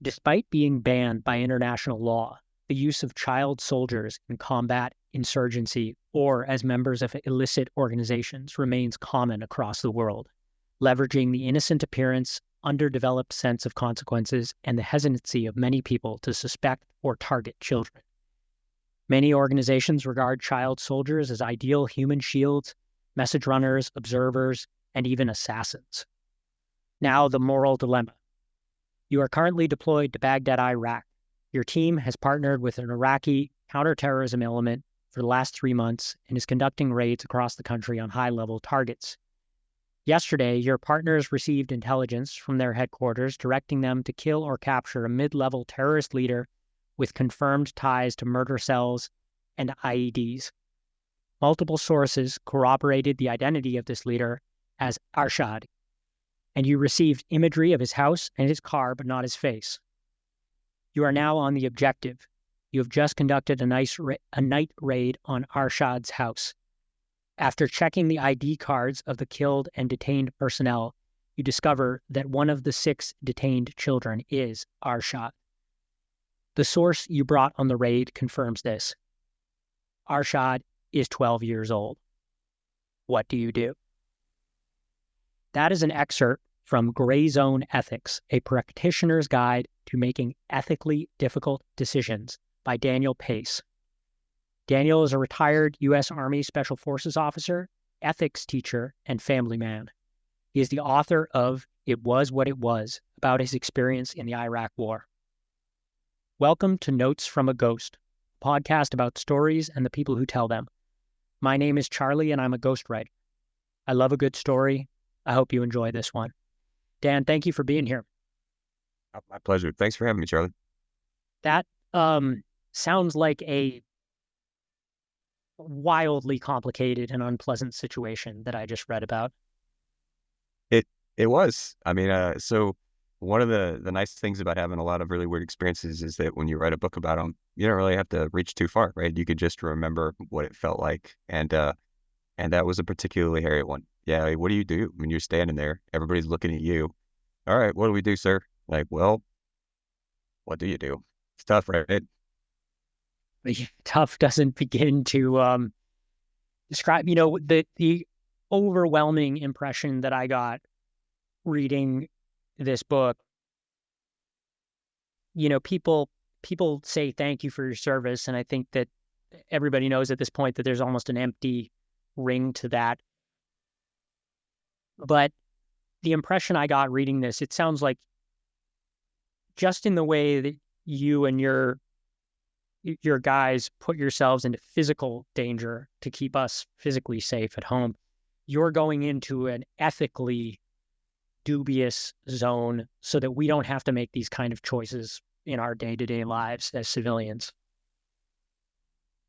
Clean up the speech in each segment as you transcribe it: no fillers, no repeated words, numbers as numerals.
Despite being banned by international law, the use of child soldiers in combat, insurgency, or as members of illicit organizations remains common across the world, leveraging the innocent appearance, underdeveloped sense of consequences, and the hesitancy of many people to suspect or target children. Many organizations regard child soldiers as ideal human shields, message runners, observers, and even assassins. Now, the moral dilemma. You are currently deployed to Baghdad, Iraq. Your team has partnered with an Iraqi counterterrorism element for the last 3 months and is conducting raids across the country on high-level targets. Yesterday, your partners received intelligence from their headquarters directing them to kill or capture a mid-level terrorist leader with confirmed ties to murder cells and IEDs. Multiple sources corroborated the identity of this leader as Arshad, and you received imagery of his house and his car, but not his face. You are now on the objective. You have just conducted a night raid on Arshad's house. After checking the ID cards of the killed and detained personnel, you discover that one of the 6 detained children is Arshad. The source you brought on the raid confirms this. Arshad is 12 years old. What do you do? That is an excerpt from Gray Zone Ethics, a practitioner's guide to making ethically difficult decisions by Daniel Pace. Daniel is a retired U.S. Army Special Forces officer, ethics teacher, and family man. He is the author of It Was What It Was, about his experience in the Iraq War. Welcome to Notes from a Ghost, a podcast about stories and the people who tell them. My name is Charlie, and I'm a ghostwriter. I love a good story. I hope you enjoy this one. Dan, thank you for being here. My pleasure. Thanks for having me, Charlie. That sounds like a wildly complicated and unpleasant situation that I just read about. It was. I mean, so one of the nice things about having a lot of really weird experiences is that when you write a book about them, you don't really have to reach too far, right? You could just remember what it felt like, and that was a particularly hairy one. Yeah, like, what do you do when you're standing there? Everybody's looking at you. All right, what do we do, sir? Like, well, what do you do? It's tough, right? Tough doesn't begin to describe, the overwhelming impression that I got reading this book. People say thank you for your service, and I think that everybody knows at this point that there's almost an empty ring to that. But the impression I got reading this, it sounds like just in the way that you and your guys put yourselves into physical danger to keep us physically safe at home, you're going into an ethically dubious zone so that we don't have to make these kind of choices in our day-to-day lives as civilians.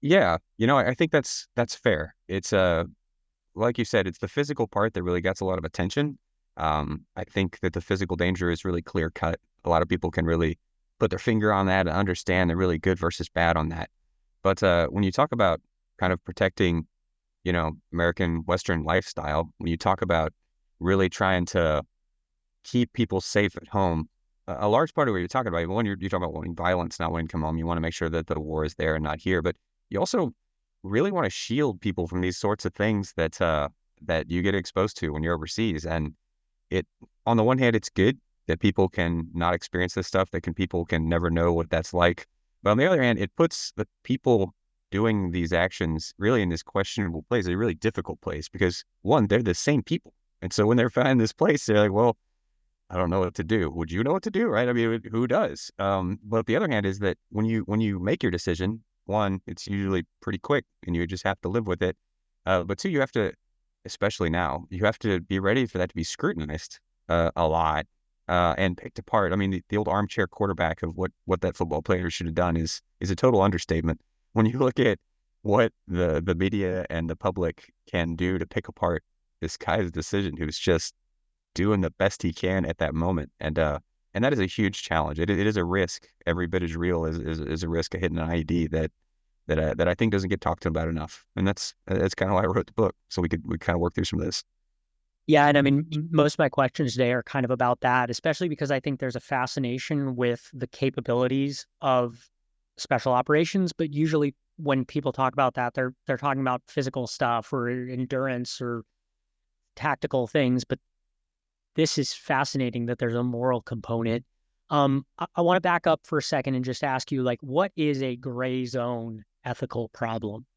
Yeah, I think that's fair. It's like you said, it's the physical part that really gets a lot of attention. I think that the physical danger is really clear cut. A lot of people can really put their finger on that and understand the really good versus bad on that. But when you talk about kind of protecting, American Western lifestyle, when you talk about really trying to keep people safe at home, a large part of what you're talking about, one, you're talking about wanting violence, not wanting to come home. You want to make sure that the war is there and not here. But you also really want to shield people from these sorts of things that you get exposed to when you're overseas. And on the one hand, it's good that people can not experience this stuff, people can never know what that's like. But on the other hand, it puts the people doing these actions really in this questionable place, a really difficult place, because one, they're the same people. And so when they're found in this place, they're like, well, I don't know what to do. Would you know what to do, right? I mean, who does? But the other hand is that when you make your decision, one, it's usually pretty quick and you just have to live with it. But two, you have to, especially now, you have to be ready for that to be scrutinized a lot and picked apart. I mean, the old armchair quarterback of what that football player should have done is a total understatement. When you look at what the media and the public can do to pick apart this guy's decision, who's just doing the best he can at that moment, and that is a huge challenge. It is a risk, every bit as real as a risk of hitting an IED that I think doesn't get talked about enough. And that's kind of why I wrote the book, so we kind of work through some of this. Yeah, and I mean, most of my questions today are kind of about that, especially because I think there's a fascination with the capabilities of special operations, but usually when people talk about that, they're talking about physical stuff or endurance or tactical things, but this is fascinating that there's a moral component. I want to back up for a second and just ask you, like, what is a gray zone ethical problem?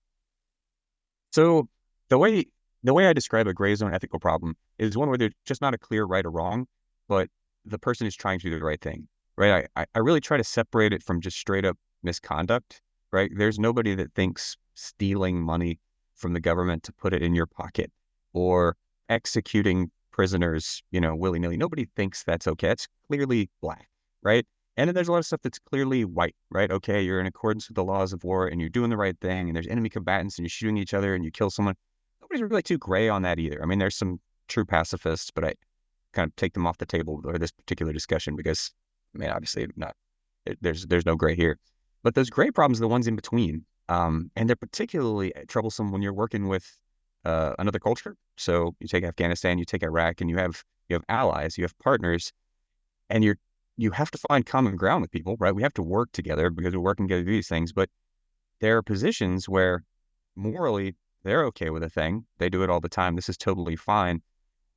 So the way the way I describe a gray zone ethical problem is one where there's just not a clear right or wrong, but the person is trying to do the right thing, right? I really try to separate it from just straight up misconduct, right? There's nobody that thinks stealing money from the government to put it in your pocket or executing prisoners, willy nilly. Nobody thinks that's okay. It's clearly black, right? And then there's a lot of stuff that's clearly white, right? Okay, you're in accordance with the laws of war and you're doing the right thing, and there's enemy combatants and you're shooting each other and you kill someone. Nobody's really too gray on that either. I mean, there's some true pacifists, but I kind of take them off the table for this particular discussion because, I mean, obviously not. There's no gray here, but those gray problems are the ones in between, and they're particularly troublesome when you're working with another culture. So you take Afghanistan, you take Iraq, and you have allies, you have partners, and you have to find common ground with people, right? We have to work together because we're working together to do these things. But there are positions where morally they're okay with a thing. They do it all the time. This is totally fine.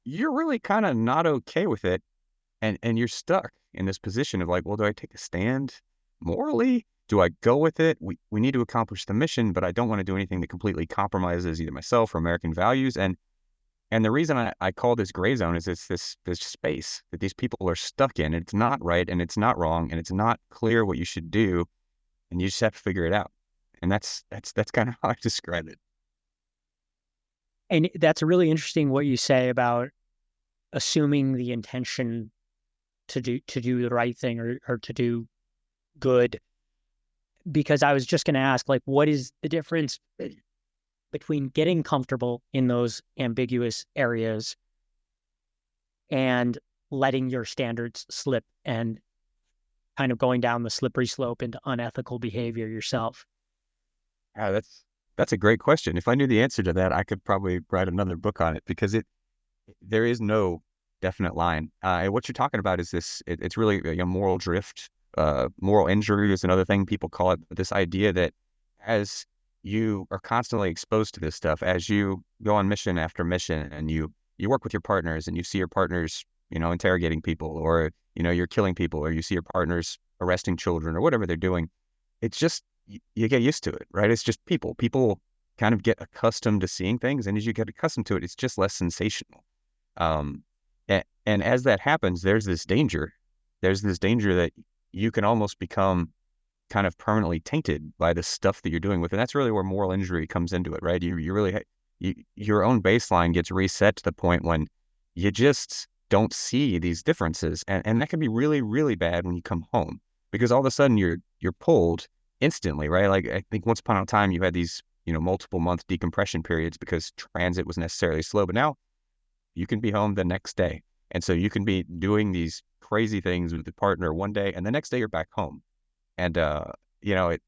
You're really kind of not okay with it. And you're stuck in this position of like, well, do I take a stand morally? Do I go with it? We need to accomplish the mission, but I don't want to do anything that completely compromises either myself or American values. And the reason I call this gray zone is it's this space that these people are stuck in. It's not right and it's not wrong and it's not clear what you should do, and you just have to figure it out. And that's kind of how I describe it. And that's really interesting what you say about assuming the intention to do the right thing or to do good. Because I was just going to ask, like, what is the difference between getting comfortable in those ambiguous areas and letting your standards slip and kind of going down the slippery slope into unethical behavior yourself? Yeah, that's a great question. If I knew the answer to that, I could probably write another book on it because there is no definite line. And what you're talking about is it's really a moral drift. Moral injury is another thing people call it. But this idea that as you are constantly exposed to this stuff, as you go on mission after mission and you work with your partners and you see your partners, interrogating people, or, you're killing people, or you see your partners arresting children or whatever they're doing, it's just, you get used to it, right? It's just people. People kind of get accustomed to seeing things. And as you get accustomed to it, it's just less sensational. And as that happens, there's this danger. There's this danger that you can almost become kind of permanently tainted by the stuff that you're doing with it. And that's really where moral injury comes into it, right? You really, your own baseline gets reset to the point when you just don't see these differences. And that can be really, really bad when you come home because all of a sudden you're pulled instantly, right? Like I think once upon a time you had these, multiple month decompression periods because transit was necessarily slow, but now you can be home the next day. And so you can be doing these crazy things with the partner one day and the next day you're back home. And,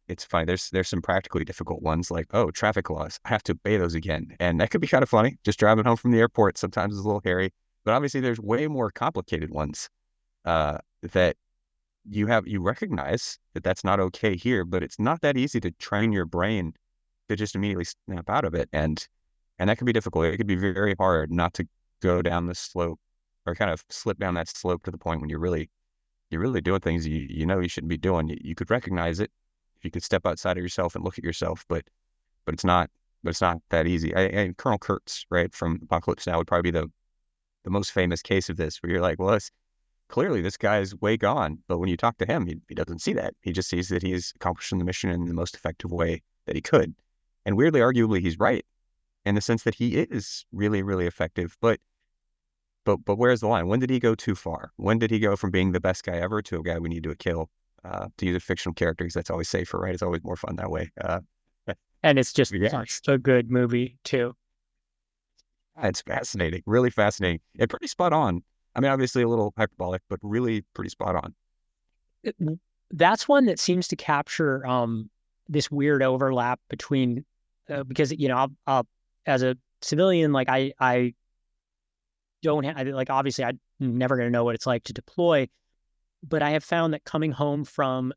it's funny. There's some practically difficult ones like, oh, traffic laws. I have to obey those again. And that could be kind of funny. Just driving home from the airport sometimes is a little hairy. But obviously there's way more complicated ones that you recognize that that's not okay here, but it's not that easy to train your brain to just immediately snap out of it. And that can be difficult. It could be very hard not to go down the slope or kind of slip down that slope to the point when you're really doing things you shouldn't be doing. You could recognize it if you could step outside of yourself and look at yourself, but it's not that easy. Colonel Kurtz, right, from Apocalypse Now would probably be the most famous case of this, where you're like, well, it's clearly this guy's way gone, but when you talk to him, he doesn't see that. He just sees that he's accomplishing the mission in the most effective way that he could, and weirdly, arguably, he's right in the sense that he is really, really effective, but where's the line? When did he go too far? When did he go from being the best guy ever to a guy we need to kill? To use a fictional character, because that's always safer, right? It's always more fun that way. And it's just Yeah, such a good movie too. it's fascinating, really fascinating, and pretty spot on. I mean, obviously a little hyperbolic, but really pretty spot on. That's one that seems to capture this weird overlap between because I'll as a civilian, like I don't have, like, obviously I'm never going to know what it's like to deploy, but I have found that coming home from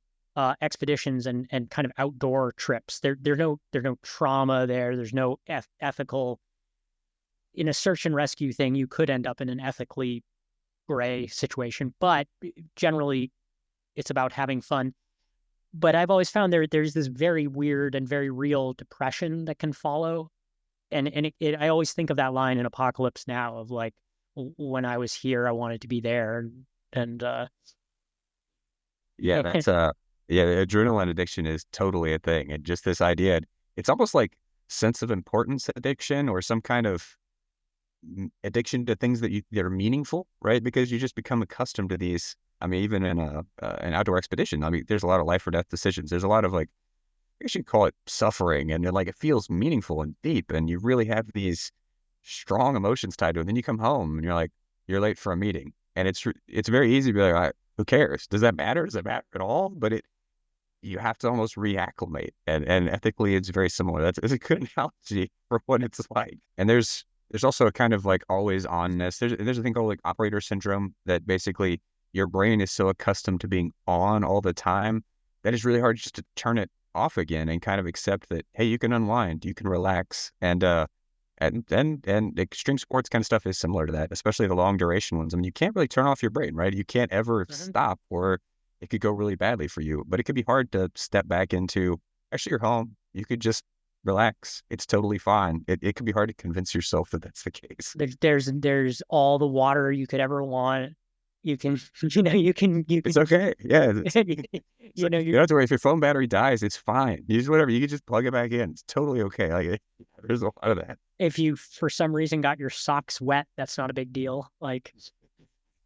expeditions and kind of outdoor trips, there's no trauma there. There's no ethical, in a search and rescue thing, you could end up in an ethically gray situation, but generally it's about having fun. But I've always found there's this very weird and very real depression that can follow. I always think of that line in Apocalypse Now of like, when I was here, I wanted to be there. And Yeah, that's yeah, the adrenaline addiction is totally a thing. And just this idea, it's almost like sense of importance addiction or some kind of addiction to things that are meaningful, right? Because you just become accustomed to these. I mean, even in an outdoor expedition, I mean, there's a lot of life or death decisions. There's a lot of like, I guess you call it suffering, and like it feels meaningful and deep, and you really have these strong emotions tied to it. And then you come home and you're like, you're late for a meeting, and it's very easy to be like, all right, who cares? Does that matter? Does it matter at all? But you have to almost reacclimate, and ethically, it's very similar. That's a good analogy for what it's like. And there's also a kind of like always onness. There's a thing called like operator syndrome that basically your brain is so accustomed to being on all the time that it's really hard just to turn it off again and kind of accept that, hey, you can unwind, you can relax. And extreme sports kind of stuff is similar to that, especially the long duration ones. I mean, you can't really turn off your brain, right? You can't ever stop, or it could go really badly for you. But it could be hard to step back into, actually, you're home. You could just relax. It's totally fine. It can be hard to convince yourself that that's the case. there's all the water you could ever want. You can, It's okay. Yeah. you know, You don't have to worry. If your phone battery dies, it's fine. Use whatever. You can just plug it back in. It's totally okay. Like, there's a lot of that. if you for some reason got your socks wet, that's not a big deal. Like,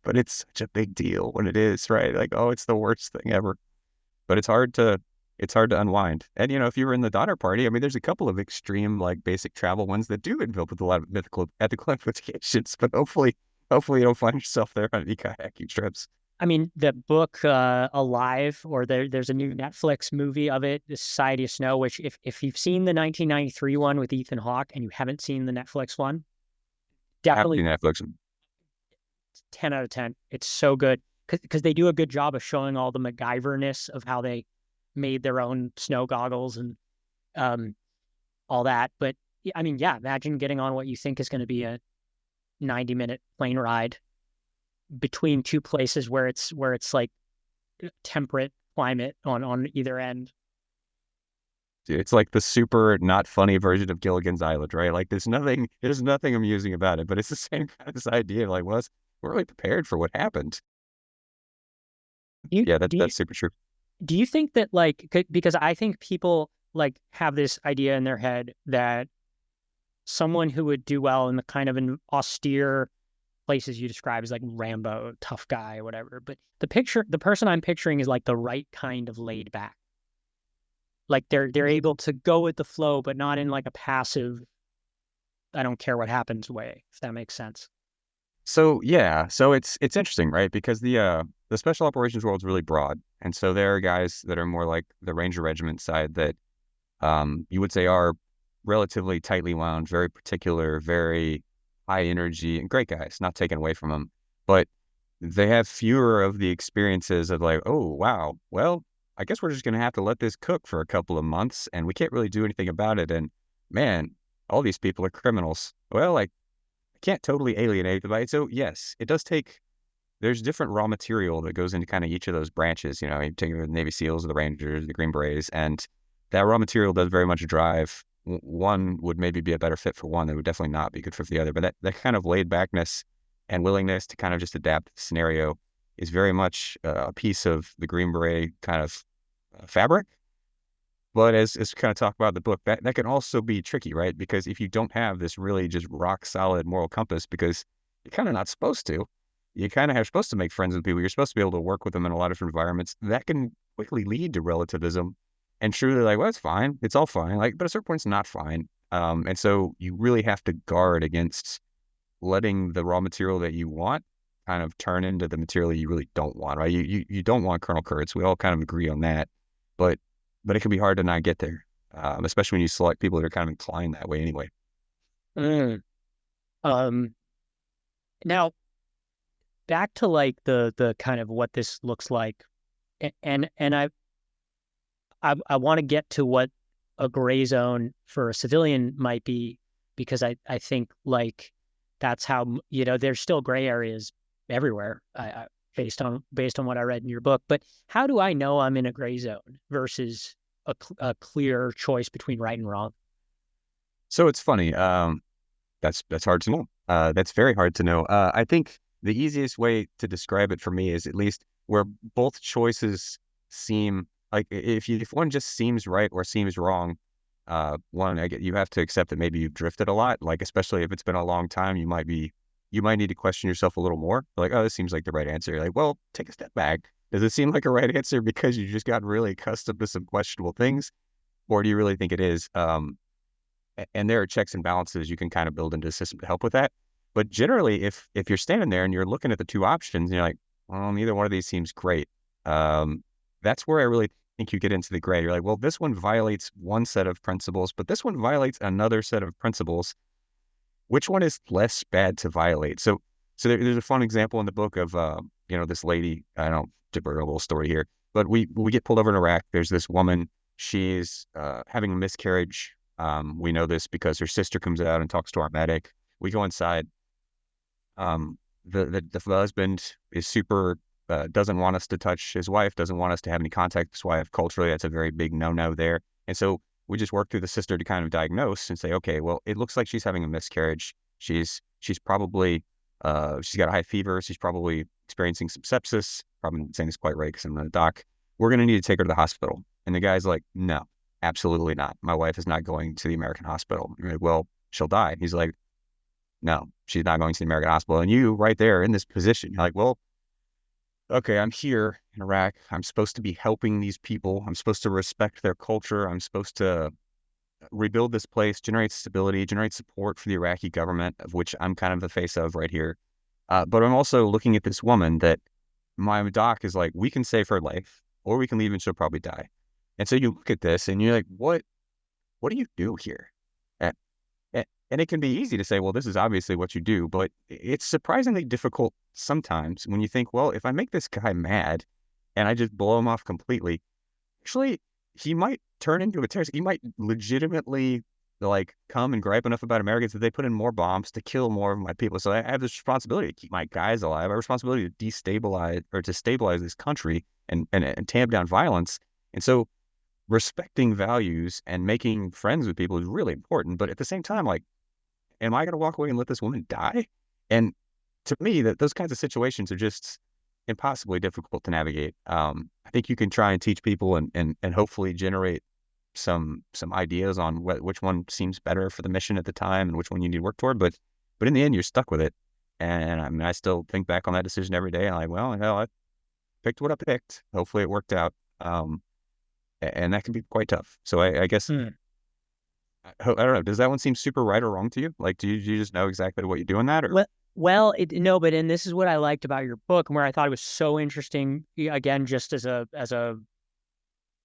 But it's such a big deal when it is, right? Like, oh, it's the worst thing ever. But it's hard to unwind. And if you were in the Donner Party, I mean, there's a couple of extreme, like basic travel ones that do involve with a lot of mythical, ethical implications. But hopefully you don't find yourself there on any kayaking trips. I mean, the book Alive, or there's a new Netflix movie of it, The Society of Snow, which if you've seen the 1993 one with Ethan Hawke and you haven't seen the Netflix one, Happy definitely Netflix. 10 out of 10. It's so good because they do a good job of showing all the MacGyver-ness of how they made their own snow goggles and um, all that. But I mean, yeah, imagine getting on what you think is going to be a 90-minute plane ride between two places where it's like temperate climate on either end. It's like the super not funny version of Gilligan's Island, right? Like there's nothing amusing about it, but it's the same kind of this idea of like, well, we're really prepared for what happened. Do you, Yeah, do you that's super true. do you think that, like, because I think people like have this idea in their head that someone who would do well in the kind of an austere places you describe as like Rambo, tough guy, or whatever. But the person I'm picturing is like the right kind of laid back. Like they're able to go with the flow, but not in like a passive, I don't care what happens way, if that makes sense. So yeah, so it's interesting, right? Because the special operations world is really broad, and so there are guys that are more like the Ranger Regiment side that you would say are relatively tightly wound, very particular, very high energy, and great guys, not taken away from them, but they have fewer of the experiences of like, oh wow, well, I guess we're just gonna have to let this cook for a couple of months, and we can't really do anything about it, and man, all these people are criminals. Well, like I can't totally alienate them. So yes, it does take. There's different raw material that goes into kind of each of those branches. You take the Navy SEALs, the Rangers, the Green Berets, and that raw material does very much drive. One would maybe be a better fit for one. That would definitely not be good fit for the other. But that kind of laid backness and willingness to kind of just adapt to the scenario is very much a piece of the Green Beret kind of fabric. But as kind of talk about the book, that can also be tricky, right? Because if you don't have this really just rock solid moral compass, because you're kind of not supposed to, you kind of have supposed to make friends with people. You're supposed to be able to work with them in a lot of different environments. That can quickly lead to relativism and truly like, well, it's fine. It's all fine. Like, but at a certain point, it's not fine. And so you really have to guard against letting the raw material that you want kind of turn into the material you really don't want, right? You don't want Colonel Kurtz. We all kind of agree on that. But it can be hard to not get there, especially when you select people that are kind of inclined that way anyway. Mm. Um, Now, back to like the kind of what this looks like, and I want to get to what a gray zone for a civilian might be, because I think like that's how, there's still gray areas everywhere, based on what I read in your book. But how do I know I'm in a gray zone versus a clear choice between right and wrong? So it's funny. That's hard to know. That's very hard to know. I think the easiest way to describe it for me is at least where both choices seem like if one just seems right or seems wrong, one, you have to accept that maybe you've drifted a lot. Like, especially if it's been a long time, you might need to question yourself a little more. Like, oh, this seems like the right answer. You're like, well, take a step back. Does it seem like a right answer because you just got really accustomed to some questionable things, or do you really think it is? And there are checks and balances you can kind of build into a system to help with that. But generally, if you're standing there and you're looking at the two options and you're like, well, neither one of these seems great, that's where I really think you get into the gray. You're like, well, this one violates one set of principles, but this one violates another set of principles. Which one is less bad to violate? There's a fun example in the book of this lady. I don't tip her a little story here, but we get pulled over in Iraq. There's this woman. She's having a miscarriage. We know this because her sister comes out and talks to our medic. We go inside. The husband is super, doesn't want us to touch his wife, doesn't want us to have any contact with his wife. Culturally, that's a very big no-no there. And so we just work through the sister to kind of diagnose and say, okay, well, it looks like she's having a miscarriage. She's probably, she's got a high fever. She's probably experiencing some sepsis. Probably not saying this quite right because I'm not a doc. We're going to need to take her to the hospital. And the guy's like, no, absolutely not. My wife is not going to the American hospital. You're like, well, she'll die. He's like, no, she's not going to the American hospital. And you right there in this position, you're like, well, okay, I'm here in Iraq. I'm supposed to be helping these people. I'm supposed to respect their culture. I'm supposed to rebuild this place, generate stability, generate support for the Iraqi government, of which I'm kind of the face of right here. But I'm also looking at this woman that my doc is like, we can save her life or we can leave and she'll probably die. And so you look at this and you're like, what do you do here? And, and it can be easy to say, well, this is obviously what you do, but it's surprisingly difficult sometimes when you think, well, if I make this guy mad and I just blow him off completely, actually, he might turn into a terrorist. He might legitimately like come and gripe enough about Americans that they put in more bombs to kill more of my people. So I have this responsibility to keep my guys alive. I have a responsibility to destabilize or to stabilize this country and tamp down violence. And so respecting values and making friends with people is really important. But at the same time, like, am I going to walk away and let this woman die? And to me, those kinds of situations are just impossibly difficult to navigate. I think you can try and teach people and hopefully generate some ideas on which one seems better for the mission at the time and which one you need to work toward. But in the end, you're stuck with it. And I mean, I still think back on that decision every day. I'm like, well, hell, I picked what I picked. Hopefully it worked out. And that can be quite tough. So I guess, I don't know, does that one seem super right or wrong to you? Like, do you just know exactly what you do in that? Or? No, but and this is what I liked about your book and where I thought it was so interesting, again, just as a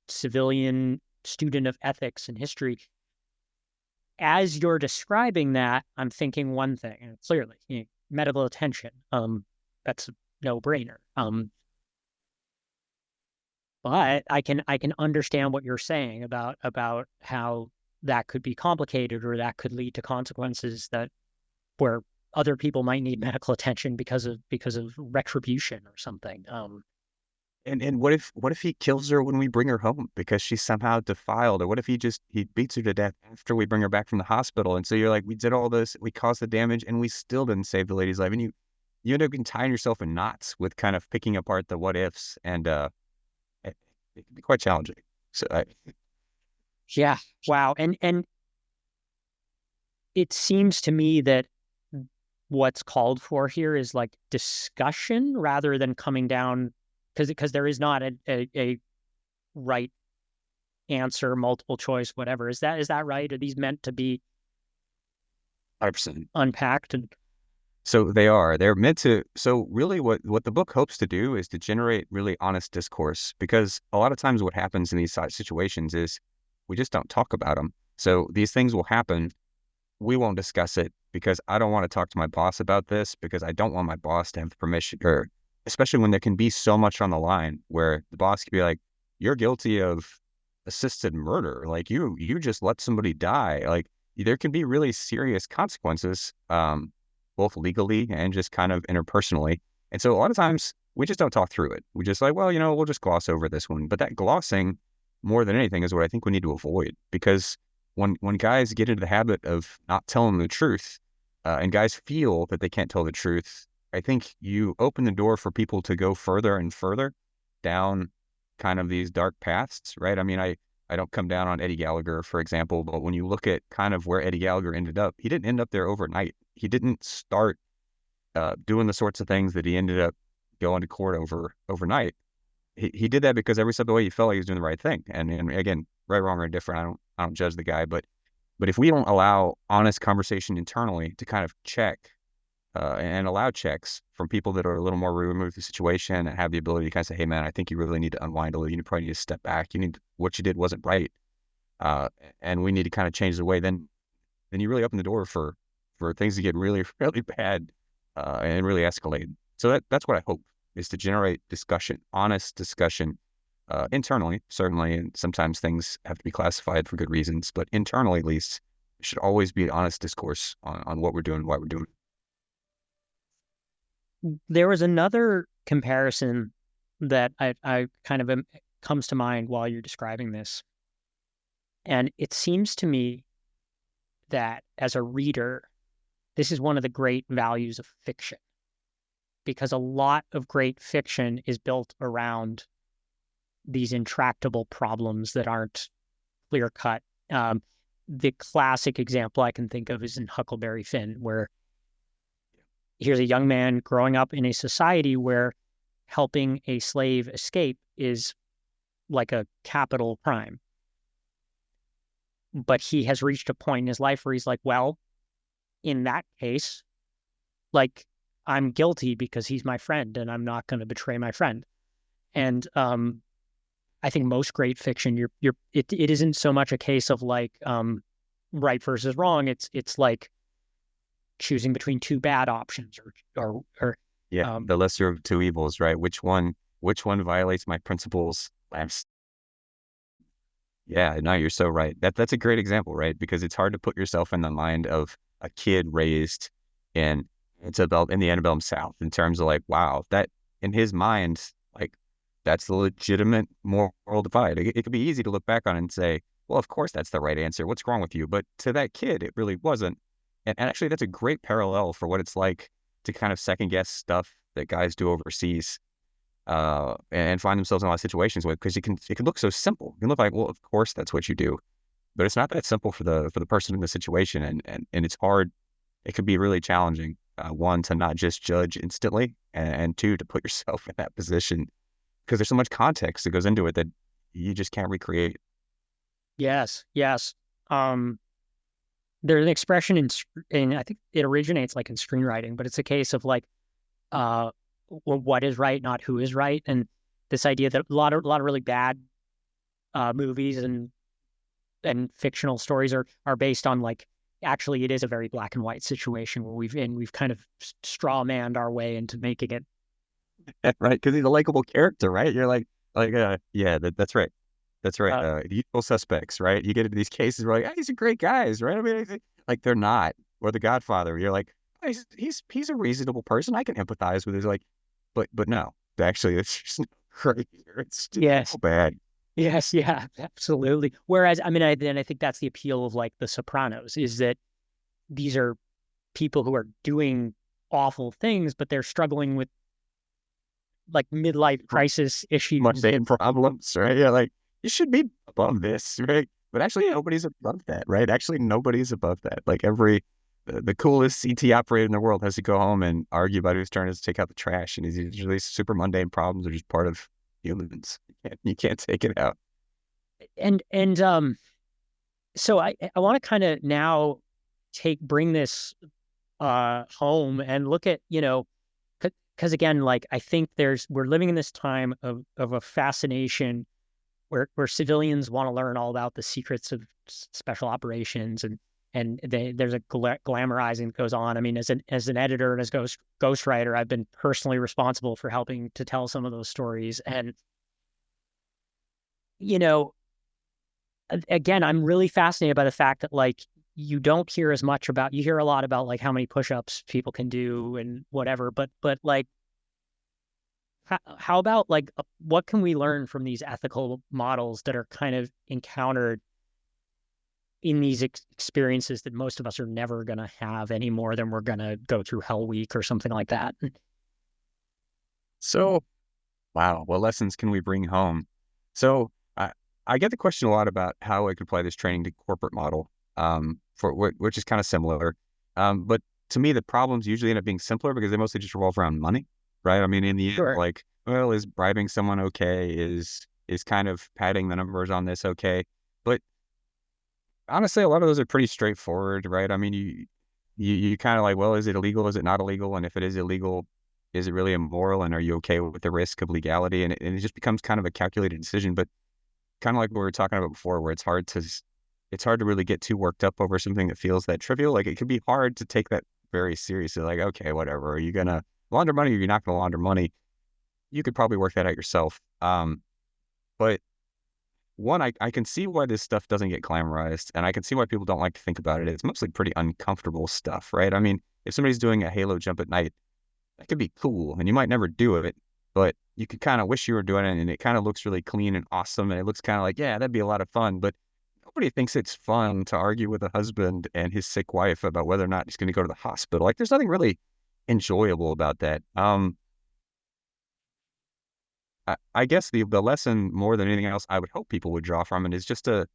civilian student of ethics and history. As you're describing that, I'm thinking one thing, and clearly, medical attention. That's a no-brainer. But I can understand what you're saying about how that could be complicated or that could lead to consequences where other people might need medical attention because of retribution or something. And what if he kills her when we bring her home because she's somehow defiled? Or what if he beats her to death after we bring her back from the hospital? And so you're like, we did all this, we caused the damage, and we still didn't save the lady's life. And you end up tying yourself in knots with kind of picking apart the what ifs, and it can be quite challenging. So yeah, wow, and it seems to me that what's called for here is like discussion rather than coming down, because there is not a right answer, multiple choice, whatever. Is that right? Are these meant to be 100% unpacked? And so they're meant to. So really what the book hopes to do is to generate really honest discourse, because a lot of times what happens in these situations is we just don't talk about them. So these things will happen we won't discuss it because I don't want to talk to my boss about this because I don't want my boss to have permission, or especially when there can be so much on the line where the boss could be like, you're guilty of assisted murder. Like you just let somebody die. Like there can be really serious consequences, both legally and just kind of interpersonally. And so a lot of times we just don't talk through it. We just like, well, we'll just gloss over this one. But that glossing more than anything is what I think we need to avoid, because when guys get into the habit of not telling the truth, and guys feel that they can't tell the truth, I think you open the door for people to go further and further down kind of these dark paths, right? I mean, I don't come down on Eddie Gallagher, for example, but when you look at kind of where Eddie Gallagher ended up, he didn't end up there overnight. He didn't start doing the sorts of things that he ended up going to court overnight. He did that because every step of the way he felt like he was doing the right thing. And again, right, wrong, or indifferent, I don't judge the guy, but if we don't allow honest conversation internally to kind of check and allow checks from people that are a little more removed from the situation and have the ability to kind of say, hey man, I think you really need to unwind a little. You probably need to step back. What you did wasn't right. And we need to kind of change the way, then you really open the door for things to get really, really bad and really escalate. So that's what I hope, is to generate discussion, honest discussion, internally, certainly. And sometimes things have to be classified for good reasons, but internally, at least, it should always be an honest discourse on what we're doing, why we're doing it. There was another comparison that I kind of comes to mind while you're describing this. And it seems to me that as a reader, this is one of the great values of fiction, because a lot of great fiction is built around these intractable problems that aren't clear cut. The classic example I can think of is in Huckleberry Finn, where here's a young man growing up in a society where helping a slave escape is like a capital crime. But he has reached a point in his life where he's like, well, in that case, like, I'm guilty because he's my friend and I'm not going to betray my friend. And I think most great fiction, it isn't so much a case of like right versus wrong. It's like choosing between two bad options, or the lesser of two evils, right? Which one violates my principles less? Yeah, no, you're so right. That's a great example, right? Because it's hard to put yourself in the mind of a kid raised in the antebellum South, in terms of like, wow, that in his mind, like, that's the legitimate moral divide. It could be easy to look back on and say, well, of course that's the right answer. What's wrong with you? But to that kid, it really wasn't. And actually, that's a great parallel for what it's like to kind of second guess stuff that guys do overseas, and find themselves in a lot of situations with, because it can look so simple. It can look like, well, of course that's what you do, but it's not that simple for the person in the situation, and it's hard. It can be really challenging. One, to not just judge instantly, and two, to put yourself in that position, because there's so much context that goes into it that you just can't recreate. Yes. There's an expression in I think it originates like in screenwriting, but it's a case of like, what is right, not who is right. And this idea that a lot of really bad movies and fictional stories are based on, like, actually it is a very black and white situation where we've kind of straw manned our way into making it. Right, because he's a likable character, right? You're like, yeah, that's right. That's right. The usual suspects, right? You get into these cases where, like, hey, he's a great guy, right? I mean, like, they're not. Or The Godfather, you're like, oh, he's a reasonable person. I can empathize with. He's like, but no, actually, it's just not great. It's Yes. so bad. Yes, yeah, absolutely. Whereas, I mean, I think that's the appeal of like The Sopranos, is that these are people who are doing awful things, but they're struggling with like midlife crisis issues. Mundane problems, right? Yeah, like, you should be above this, right? But actually, nobody's above that, right? Actually, nobody's above that. Like, the coolest CT operator in the world has to go home and argue about whose turn it is to take out the trash, and these usually super mundane problems are just part of humans. You can't take it out. And so I want to kind of now bring this home and look at, because again, like, I think we're living in this time of a fascination where civilians want to learn all about the secrets of special operations, and and there's a glamorizing that goes on. I mean, as an editor and as ghostwriter, I've been personally responsible for helping to tell some of those stories. And, you know, again, I'm really fascinated by the fact that like you don't hear as much about, you hear a lot about like how many push-ups people can do and whatever, but like, how about like what can we learn from these ethical models that are kind of encountered in these experiences that most of us are never going to have any more than we're going to go through Hell Week or something like that? So, wow, what lessons can we bring home? So I get the question a lot about how I could apply this training to corporate model, which is kind of similar. But to me, the problems usually end up being simpler because they mostly just revolve around money, right? I mean, in the end, Sure. like, well, is bribing someone okay? Is kind of padding the numbers on this okay? But honestly, a lot of those are pretty straightforward, right? I mean, you kind of like, well, is it illegal? Is it not illegal? And if it is illegal, is it really immoral? And are you okay with the risk of legality? And it just becomes kind of a calculated decision. But kind of like what we were talking about before, where it's hard to really get too worked up over something that feels that trivial. Like it can be hard to take that very seriously. Like, okay, whatever. Are you gonna launder money or you're not gonna launder money? You could probably work that out yourself. But one, I can see why this stuff doesn't get glamorized, and I can see why people don't like to think about it. It's mostly pretty uncomfortable stuff, right? I mean, if somebody's doing a halo jump at night, that could be cool, and you might never do it, but you could kind of wish you were doing it, and it kind of looks really clean and awesome, and it looks kind of like, yeah, that'd be a lot of fun, but nobody thinks it's fun to argue with a husband and his sick wife about whether or not he's going to go to the hospital. Like, there's nothing really enjoyable about that. I guess the lesson more than anything else I would hope people would draw from it is just to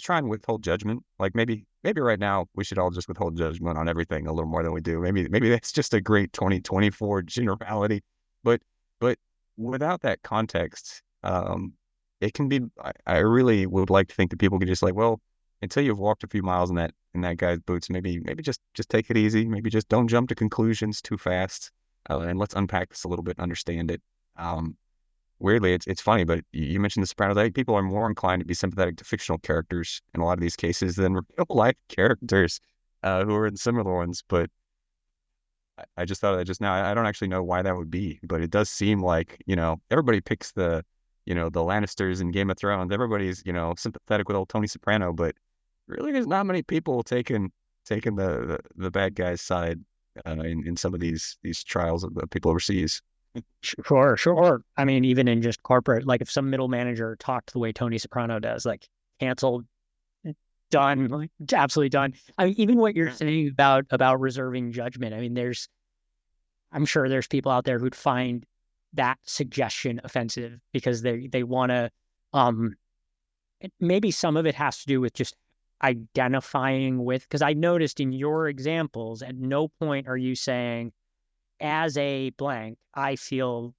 try and withhold judgment. Like maybe right now we should all just withhold judgment on everything a little more than we do. Maybe that's just a great 2024 generality. But but without that context, it can be. I really would like to think that people could just like, well, until you've walked a few miles in that guy's boots, maybe just take it easy. Maybe just don't jump to conclusions too fast, and let's unpack this a little bit and understand it. Weirdly, it's funny, but you mentioned The Sopranos. I think people are more inclined to be sympathetic to fictional characters in a lot of these cases than real life characters who are in similar ones. But I just thought of that just now. I don't actually know why that would be, but it does seem like, everybody picks the Lannisters in Game of Thrones. Everybody's, sympathetic with old Tony Soprano, but really there's not many people taking the bad guy's side in some of these trials of the people overseas. Sure, sure. I mean, even in just corporate, like if some middle manager talked the way Tony Soprano does, like canceled, done, like absolutely done. I mean, even what you're saying about reserving judgment. I mean, I'm sure there's people out there who'd find that suggestion offensive because they want to. Maybe some of it has to do with just identifying with, because I noticed in your examples, at no point are you saying, as a blank, I feel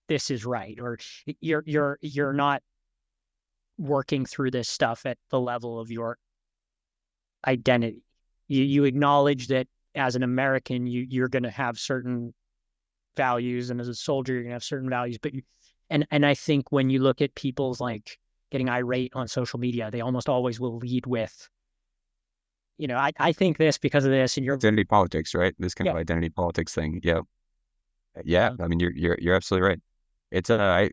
this is right, or you're not working through this stuff at the level of your identity. You acknowledge that as an American, you're going to have certain values, and as a soldier, you're going to have certain values. But and I think when you look at people's like getting irate on social media, they almost always will lead with, I think this because of this, and you're Identity politics, right? This kind of identity politics thing. Yeah. Yeah. I mean, you're absolutely right. It's I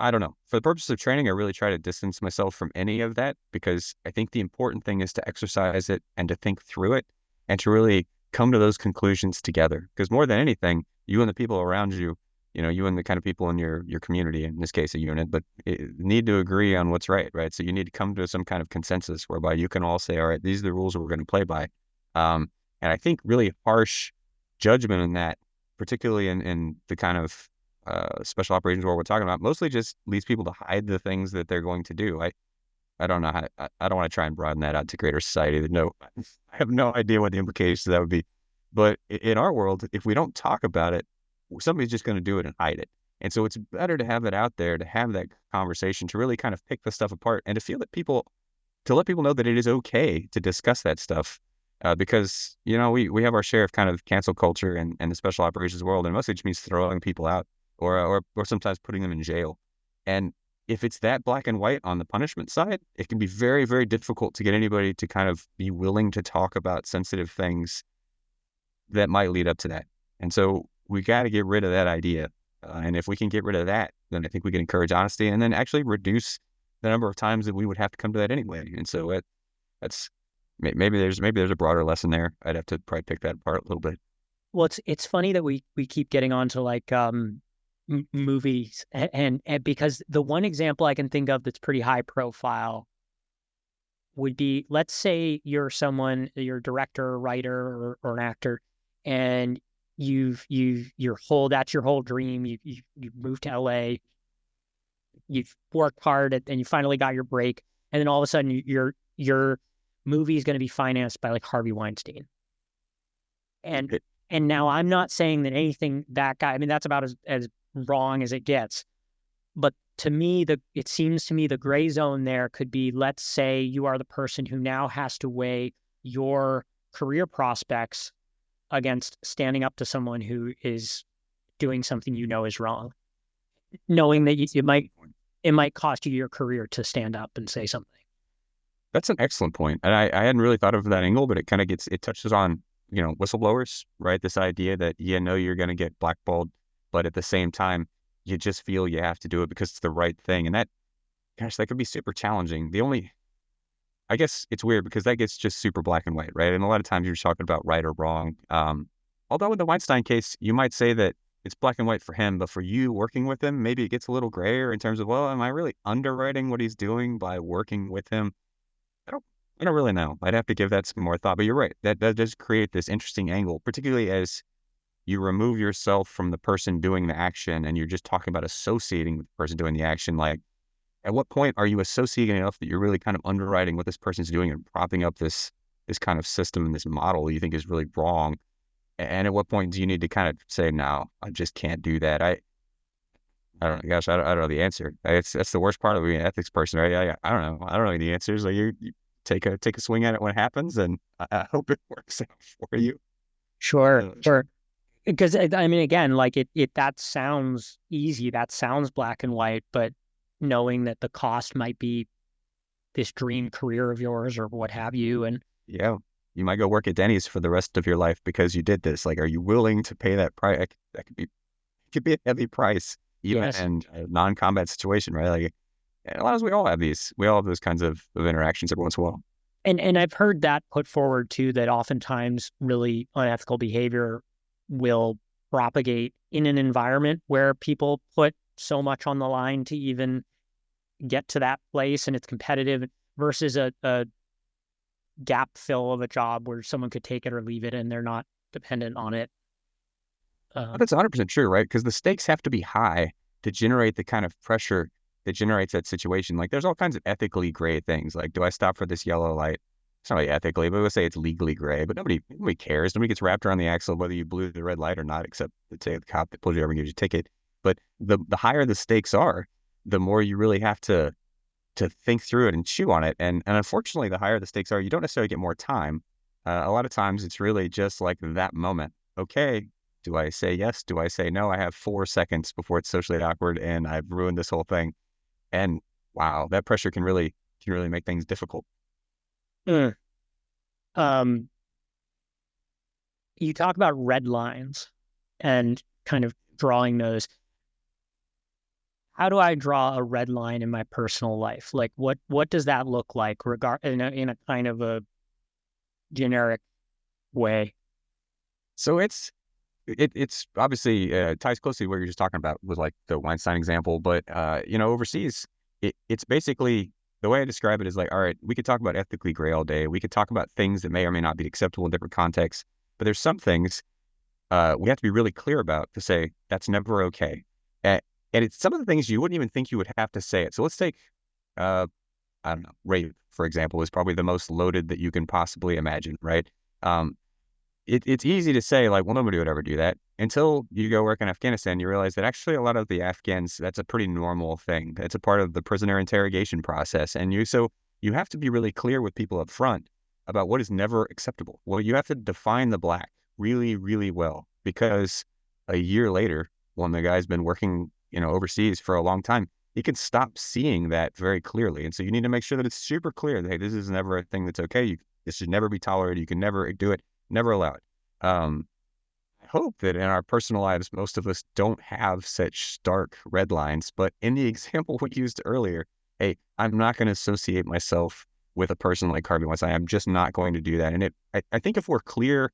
don't know. For the purpose of training, I really try to distance myself from any of that because I think the important thing is to exercise it and to think through it and to really come to those conclusions together. Because more than anything, you and the people around you, you and the kind of people in your community, in this case, a unit, but need to agree on what's right, right? So you need to come to some kind of consensus whereby you can all say, all right, these are the rules we're going to play by. And I think really harsh judgment in that, particularly in the kind of special operations world we're talking about, mostly just leads people to hide the things that they're going to do. I don't know I don't want to try and broaden that out to greater society. No, I have no idea what the implications of that would be. But in our world, if we don't talk about it, somebody's just going to do it and hide it. And so it's better to have it out there, to have that conversation, to really kind of pick the stuff apart and to feel that to let people know that it is okay to discuss that stuff. Because, we have our share of kind of cancel culture and the special operations world, and mostly it just means throwing people out or sometimes putting them in jail. And if it's that black and white on the punishment side, it can be very, very difficult to get anybody to kind of be willing to talk about sensitive things that might lead up to that. And so we got to get rid of that idea. And if we can get rid of that, then I think we can encourage honesty and then actually reduce the number of times that we would have to come to that anyway. And so that's maybe there's a broader lesson there. I'd have to probably pick that apart a little bit. Well, it's funny that we keep getting onto like movies and because the one example I can think of that's pretty high profile would be, let's say you're a director, or writer, or an actor, and that's your whole dream. You moved to LA, you've worked hard and you finally got your break, and then all of a sudden your movie is going to be financed by like Harvey Weinstein. And now I'm not saying that anything that guy, I mean, that's about as wrong as it gets. But to me, it seems to me the gray zone there could be, let's say you are the person who now has to weigh your career prospects against standing up to someone who is doing something you know is wrong, knowing that it might cost you your career to stand up and say something. That's an excellent point. And I hadn't really thought of that angle, but it touches on, whistleblowers, right? This idea that, you're going to get blackballed, but at the same time, you just feel you have to do it because it's the right thing. And that could be super challenging. I guess it's weird because that gets just super black and white, right? And a lot of times you're talking about right or wrong. Although in the Weinstein case, you might say that it's black and white for him, but for you working with him, maybe it gets a little grayer in terms of, well, am I really underwriting what he's doing by working with him? I don't really know. I'd have to give that some more thought, but you're right. That does create this interesting angle, particularly as you remove yourself from the person doing the action and you're just talking about associating with the person doing the action. Like, at what point are you associating enough that you're really kind of underwriting what this person's doing and propping up this kind of system and this model you think is really wrong? And at what point do you need to kind of say, no, I just can't do that? I don't know. Gosh, I don't know the answer. That's the worst part of being an ethics person, right? I don't know. I don't know the answers. Like you take a swing at it when it happens, and I hope it works out for you. Sure. Because I mean, again, like that sounds easy. That sounds black and white, but knowing that the cost might be this dream career of yours or what have you. And yeah, you might go work at Denny's for the rest of your life because you did this. Like, are you willing to pay that price? That could be a heavy price, even in a non-combat situation, right? Like, a lot of us, we all have those kinds of interactions every once in a while. And I've heard that put forward too, that oftentimes really unethical behavior will propagate in an environment where people put so much on the line to even get to that place, and it's competitive versus a gap fill of a job where someone could take it or leave it and they're not dependent on it. That's 100% true, right? Because the stakes have to be high to generate the kind of pressure that generates that situation. Like, there's all kinds of ethically gray things. Like, do I stop for this yellow light? It's not really ethically, but we'll say it's legally gray. But nobody cares. Nobody gets wrapped around the axle whether you blew the red light or not, except let's say the cop that pulls you over and gives you a ticket. But the higher the stakes are, the more you really have to think through it and chew on it. And unfortunately, the higher the stakes are, you don't necessarily get more time. A lot of times it's really just like that moment. Okay, do I say yes? Do I say no? I have 4 seconds before it's socially awkward and I've ruined this whole thing. And wow, that pressure can really make things difficult. You talk about red lines and kind of drawing those. How do I draw a red line in my personal life? Like, what does that look like in a kind of a generic way? So it's obviously ties closely to what you're just talking about with like the Weinstein example, but overseas, it's basically, the way I describe it is like, all right, we could talk about ethically gray all day. We could talk about things that may or may not be acceptable in different contexts, but there's some things we have to be really clear about to say that's never okay. And it's some of the things you wouldn't even think you would have to say it. So let's take, I don't know, rape, for example, is probably the most loaded that you can possibly imagine, right? It's easy to say like, well, nobody would ever do that, until you go work in Afghanistan. You realize that actually a lot of the Afghans, that's a pretty normal thing. It's a part of the prisoner interrogation process. And so you have to be really clear with people up front about what is never acceptable. Well, you have to define the black really, really well, because a year later, when the guy's been working, overseas for a long time, you can stop seeing that very clearly. And so you need to make sure that it's super clear that, hey, this is never a thing that's okay. This should never be tolerated. You can never do it, never allow it. I hope that in our personal lives, most of us don't have such stark red lines. But in the example we used earlier, hey, I'm not going to associate myself with a person like Harvey Weinstein. I'm just not going to do that. And I think if we're clear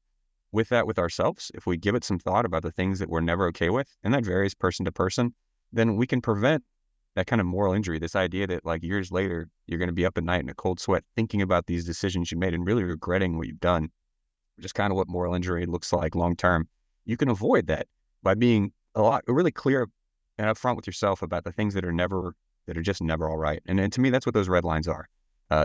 with that with ourselves, if we give it some thought about the things that we're never okay with, and that varies person to person, then we can prevent that kind of moral injury. This idea that like years later, you're going to be up at night in a cold sweat thinking about these decisions you made and really regretting what you've done, which is kind of what moral injury looks like long term. You can avoid that by being really clear and upfront with yourself about the things that are just never all right. And to me, that's what those red lines are.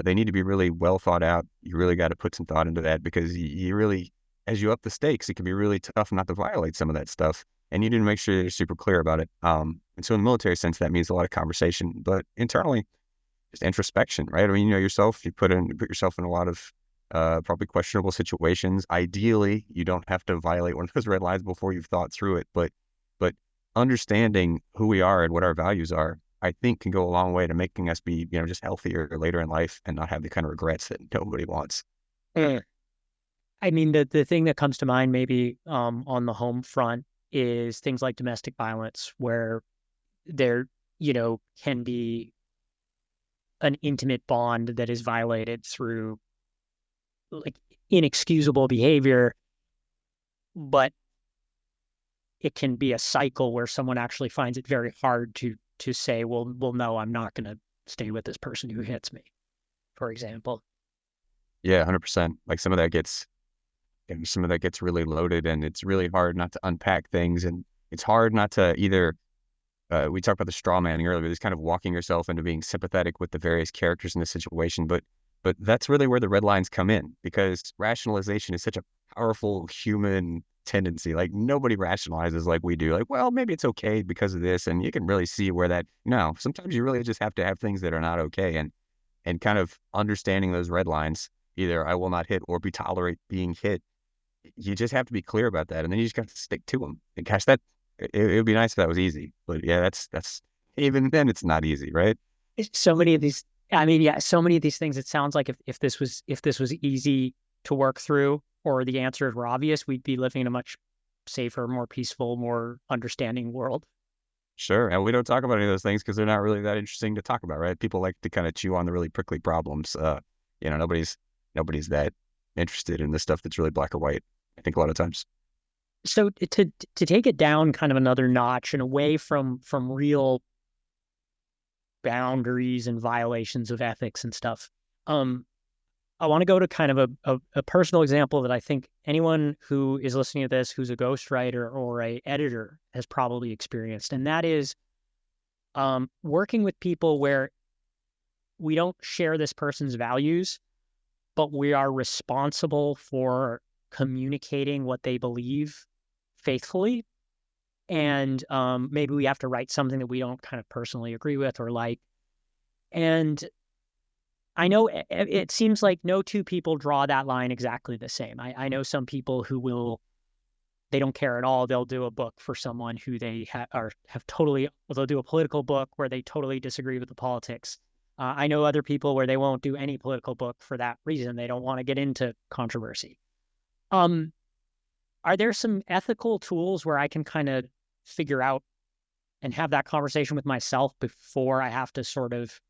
They need to be really well thought out. You really got to put some thought into that because you really, as you up the stakes, it can be really tough not to violate some of that stuff. And you need to make sure you're super clear about it. And so in the military sense, that means a lot of conversation, but internally, just introspection, right? I mean, you know yourself, you put yourself in a lot of probably questionable situations. Ideally, you don't have to violate one of those red lines before you've thought through it, but understanding who we are and what our values are, I think can go a long way to making us be, just healthier later in life and not have the kind of regrets that nobody wants. Mm. I mean, the thing that comes to mind maybe on the home front is things like domestic violence, where there, can be an intimate bond that is violated through like inexcusable behavior, but it can be a cycle where someone actually finds it very hard to say, well, no, I'm not going to stay with this person who hits me, for example. Yeah, 100%. Like some of that gets really loaded, and it's really hard not to unpack things, and it's hard not to either. We talked about the straw manning earlier, this kind of walking yourself into being sympathetic with the various characters in the situation, but that's really where the red lines come in, because rationalization is such a powerful human tendency. Like nobody rationalizes like we do. Like, well, maybe it's okay because of this, and you can really see where that. No, sometimes you really just have to have things that are not okay, and kind of understanding those red lines. Either I will not hit or be tolerate being hit. You just have to be clear about that, and then you just got to stick to them. And gosh, it would be nice if that was easy, but yeah, that's even then it's not easy, right? So many of these, I mean, yeah, so many of these things. It sounds like if this was easy to work through, or the answers were obvious, we'd be living in a much safer, more peaceful, more understanding world. Sure, and we don't talk about any of those things because they're not really that interesting to talk about, right? People like to kind of chew on the really prickly problems. Nobody's that interested in the stuff that's really black or white, I think a lot of times. So to take it down kind of another notch and away from real boundaries and violations of ethics and stuff, I want to go to kind of a personal example that I think anyone who is listening to this, who's a ghostwriter or a editor, has probably experienced, and that is working with people where we don't share this person's values, but we are responsible for communicating what they believe faithfully. And maybe we have to write something that we don't kind of personally agree with or like. And I know it seems like no two people draw that line exactly the same. I know some people who they don't care at all. They'll do a book for someone who they have totally, well, they'll do a political book where they totally disagree with the politics. I know other people where they won't do any political book for that reason. They don't want to get into controversy. Are there some ethical tools where I can kind of figure out and have that conversation with myself before I have to sort of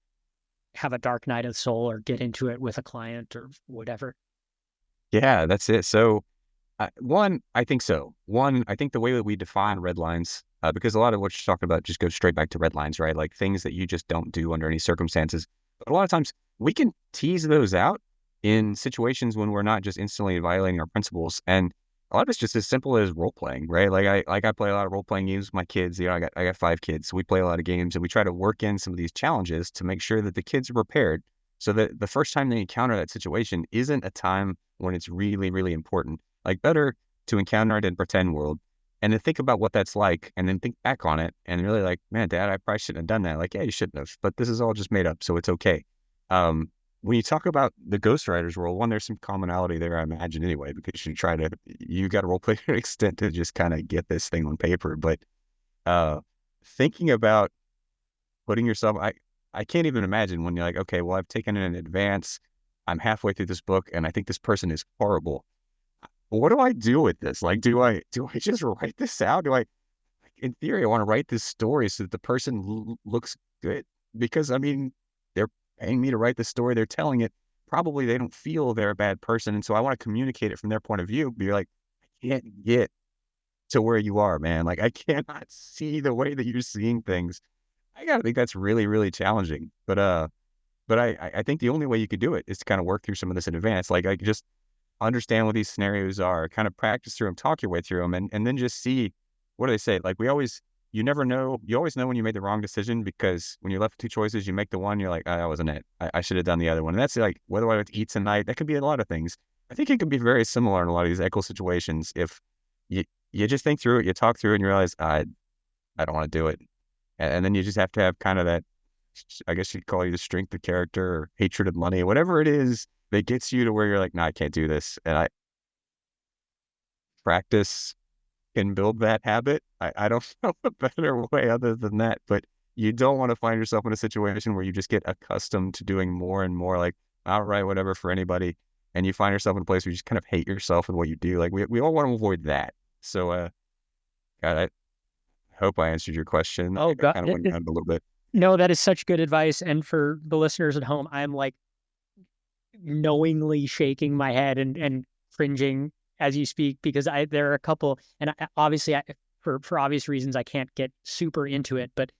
have a dark night of the soul or get into it with a client or whatever? Yeah, that's it. So one, I think so. One, I think the way that we define red lines, because a lot of what you're talking about just goes straight back to red lines, right? Like things that you just don't do under any circumstances. But a lot of times we can tease those out in situations when we're not just instantly violating our principles. And a lot of it's just as simple as role playing, right? I play a lot of role playing games with my kids. I got 5 kids, so we play a lot of games, and we try to work in some of these challenges to make sure that the kids are prepared, so that the first time they encounter that situation isn't a time when it's really, really important. Like better to encounter it in pretend world and then think about what that's like and then think back on it and really like, man, Dad, I probably shouldn't have done that. Like, yeah, you shouldn't have, but this is all just made up, so it's okay. When you talk about the ghostwriter's role, one, there's some commonality there, I imagine, anyway, because you got to role play to an extent to just kind of get this thing on paper. But thinking about putting yourself, I can't even imagine when you're like, okay, well, I've taken an advance. I'm halfway through this book and I think this person is horrible. What do I do with this? Like, do I just write this out? In theory, I want to write this story so that the person looks good because I mean, they're paying me to write the story. They're telling it. Probably they don't feel they're a bad person. And so I want to communicate it from their point of view. But you're like, I can't get to where you are, man. Like I cannot see the way that you're seeing things. I gotta think that's really, really challenging. But I think the only way you could do it is to kind of work through some of this in advance. Like I just understand what these scenarios are, kind of practice through them, talk your way through them, and then just see what do they say. Like you never know. You always know when you made the wrong decision because when you're left with two choices, you make the one. You're like, oh, that wasn't it. I should have done the other one. And that's like, what do I have to eat tonight? That could be a lot of things. I think it can be very similar in a lot of these echo situations. If you just think through it, you talk through it, and you realize I don't want to do it, and then you just have to have kind of that. I guess you'd call it the strength of character or hatred of money, whatever it is that gets you to where you're like, no, I can't do this. And I practice can build that habit. I don't know a better way other than that, but you don't want to find yourself in a situation where you just get accustomed to doing more and more like outright whatever for anybody. And you find yourself in a place where you just kind of hate yourself and what you do. Like we all want to avoid that. So, God, I hope I answered your question. Oh, I God. kind of went down a little bit. No, that is such good advice. And for the listeners at home, I'm like knowingly shaking my head and cringing as you speak because there are a couple, and obviously for obvious reasons I can't get super into it, but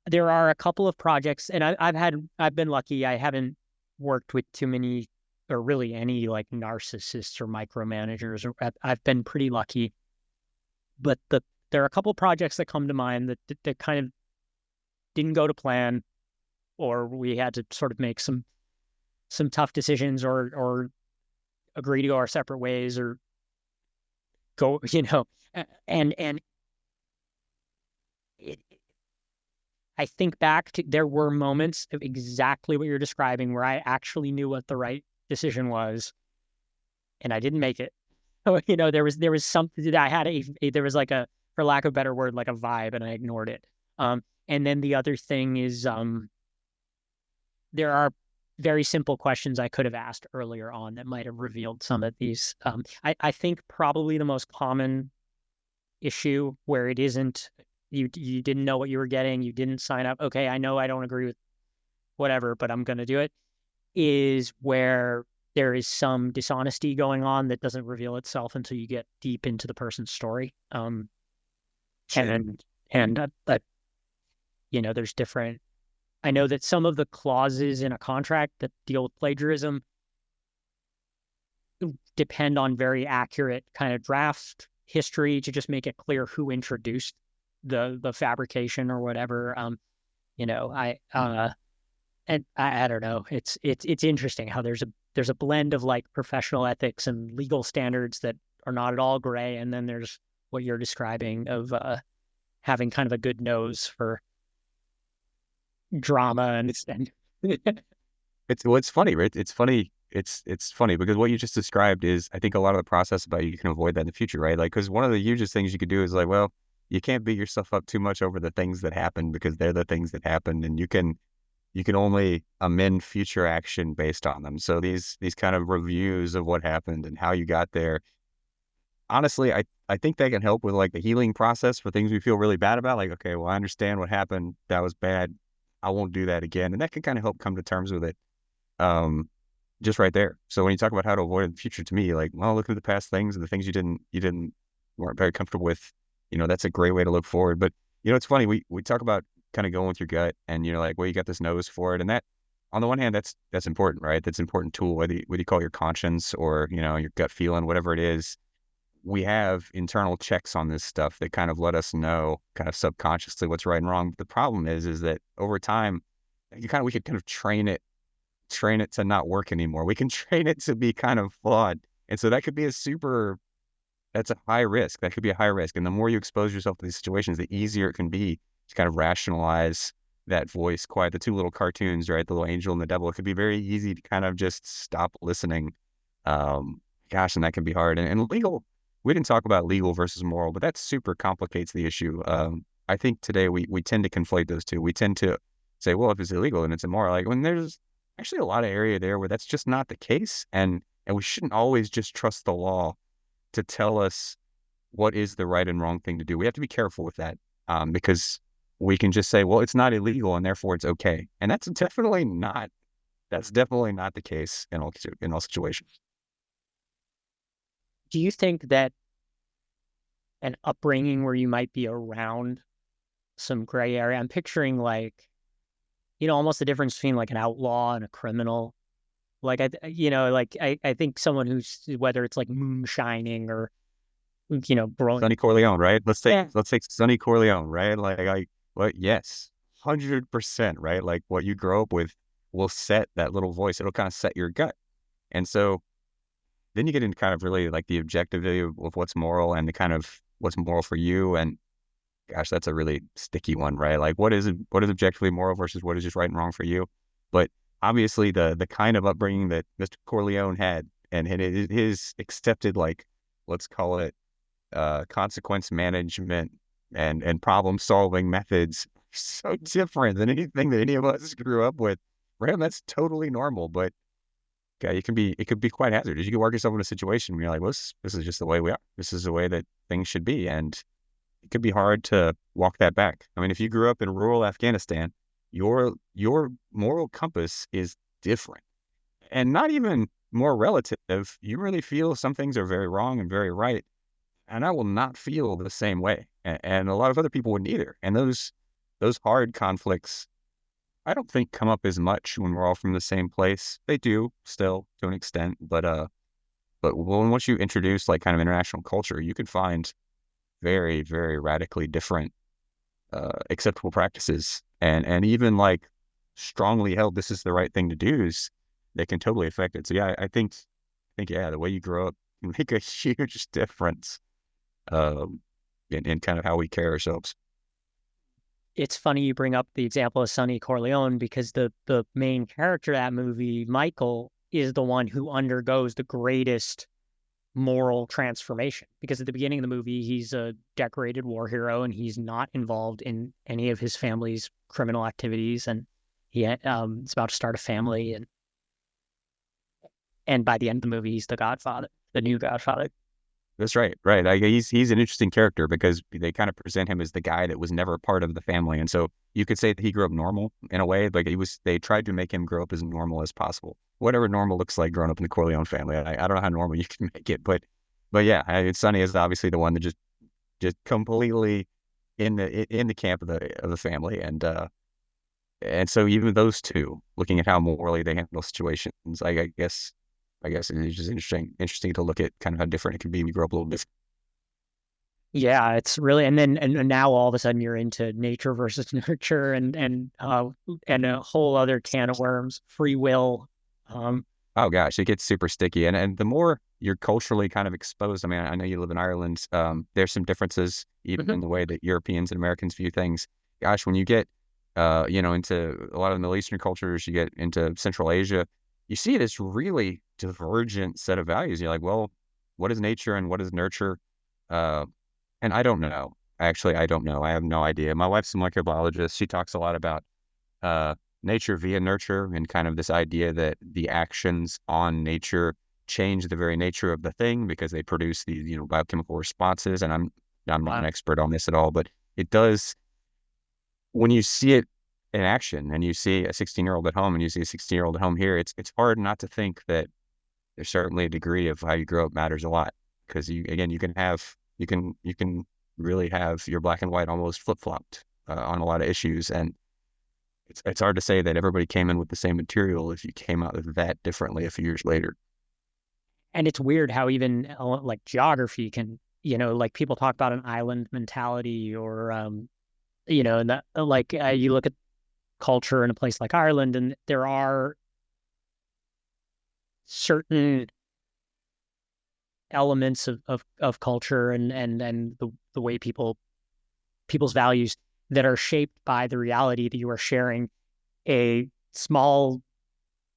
there are a couple of projects, and I've been lucky. I haven't worked with too many or really any like narcissists or micromanagers. I've been pretty lucky, but there are a couple of projects that come to mind that kind of didn't go to plan, or we had to sort of make some tough decisions or agree to go our separate ways or go, and it, I think back to there were moments of exactly what you're describing where I actually knew what the right decision was and I didn't make it. So, there was something that I had there was like a, for lack of a better word, like a vibe, and I ignored it. And then the other thing is, there are very simple questions I could have asked earlier on that might have revealed some of these. I think probably the most common issue where it isn't, you didn't know what you were getting, you didn't sign up. Okay, I know I don't agree with whatever, but I'm going to do it, is where there is some dishonesty going on that doesn't reveal itself until you get deep into the person's story. And there's different. I know that some of the clauses in a contract that deal with plagiarism depend on very accurate kind of draft history to just make it clear who introduced the fabrication or whatever. And I don't know. It's interesting how there's a blend of like professional ethics and legal standards that are not at all gray, and then there's what you're describing of having kind of a good nose for drama and It's funny, right? It's funny. It's funny because what you just described is, I think, a lot of the process about you can avoid that in the future, right? Like, because one of the hugest things you could do is like, well, you can't beat yourself up too much over the things that happen because they're the things that happened, and you can only amend future action based on them. So these kind of reviews of what happened and how you got there, honestly, I think they can help with like the healing process for things we feel really bad about. Like, okay, well, I understand what happened. That was bad. I won't do that again. And that can kind of help come to terms with it. Just right there. So when you talk about how to avoid in the future, to me, like, well, look at the past things and the things you weren't very comfortable with, that's a great way to look forward. But, it's funny. We talk about kind of going with your gut and you're like, well, you got this nose for it. And that, on the one hand, that's important, right? That's an important tool, whether you call it your conscience or, your gut feeling, whatever it is. We have internal checks on this stuff that kind of let us know kind of subconsciously what's right and wrong. But the problem is that over time, we could kind of train it to not work anymore. We can train it to be kind of flawed. And so that could be that's a high risk. That could be a high risk. And the more you expose yourself to these situations, the easier it can be to kind of rationalize that voice. Quite the two little cartoons, right? The little angel and the devil. It could be very easy to kind of just stop listening. And that can be hard. And legal, we didn't talk about legal versus moral, but that super complicates the issue. I think today we tend to conflate those two. We tend to say, well, if it's illegal then it's immoral. Like when there's actually a lot of area there where that's just not the case. And we shouldn't always just trust the law to tell us what is the right and wrong thing to do. We have to be careful with that, because we can just say, well, it's not illegal and therefore it's okay. And that's definitely not the case in all situations. Do you think that an upbringing where you might be around some gray area, I'm picturing like, almost the difference between like an outlaw and a criminal. Like, I think someone who's, whether it's like moonshining or, Sonny growing. Corleone, right? Yeah. Let's take Sonny Corleone, right? Yes, 100%, right? Like what you grow up with will set that little voice. It'll kind of set your gut. And so then you get into kind of really like the objectivity of what's moral and the kind of what's moral for you. And gosh, that's a really sticky one, right? Like what is objectively moral versus what is just right and wrong for you. But obviously the kind of upbringing that Mr. Corleone had and his accepted, like, let's call it consequence management and problem solving methods, so different than anything that any of us grew up with. For him, that's totally normal, but it could be quite hazardous. You can work yourself in a situation where you're like, well, this is just the way we are. This is the way that things should be. And it could be hard to walk that back. I mean, if you grew up in rural Afghanistan, your moral compass is different and not even more relative. You really feel some things are very wrong and very right. And I will not feel the same way. And a lot of other people wouldn't either. And those hard conflicts, I don't think come up as much when we're all from the same place. They do still to an extent, but once you introduce like kind of international culture, you can find very, very radically different acceptable practices and even like strongly held this is the right thing to do is they can totally affect it. So yeah, I think yeah, the way you grow up can make a huge difference um, in kind of how we carry ourselves. It's funny you bring up the example of Sonny Corleone because the main character of that movie, Michael, is the one who undergoes the greatest moral transformation. Because at the beginning of the movie, he's a decorated war hero and he's not involved in any of his family's criminal activities, and he is about to start a family, and by the end of the movie, he's the Godfather, the new Godfather. That's right, right. Like he's an interesting character because they kind of present him as the guy that was never part of the family, and so you could say that he grew up normal in a way. Like they tried to make him grow up as normal as possible, whatever normal looks like growing up in the Corleone family. I don't know how normal you can make it, but yeah, Sonny is obviously the one that just completely in the camp of the family, and so even those two, looking at how morally they handle situations, I guess it's just interesting to look at kind of how different it can be when you grow up a little different. Yeah, it's really, and now all of a sudden you're into nature versus nurture, and a whole other can of worms, free will. Um, Oh gosh, it gets super sticky, and the more you're culturally kind of exposed. I mean, I know you live in Ireland. There's some differences even mhm. in the way that Europeans and Americans view things. Gosh, when you get into a lot of the Middle Eastern cultures, you get into Central Asia, you see this really divergent set of values. You're like, well, what is nature and what is nurture? Uh, And I don't know. Actually, I don't know. I have no idea. My wife's a molecular biologist. She talks a lot about uh, nature via nurture and kind of this idea that the actions on nature change the very nature of the thing because they produce these, biochemical responses. And I'm not an expert on this at all, but it does when you see it in action and you see a 16-year-old at home and you see a 16-year-old at home here, it's hard not to think that there's certainly a degree of how you grow up matters a lot because you can really have your black and white almost flip flopped on a lot of issues, and it's hard to say that everybody came in with the same material if you came out of that differently a few years later. And it's weird how even like geography can, like people talk about an island mentality, or and that like you look at culture in a place like Ireland, and there are certain elements of culture and the way people's values that are shaped by the reality that you are sharing a small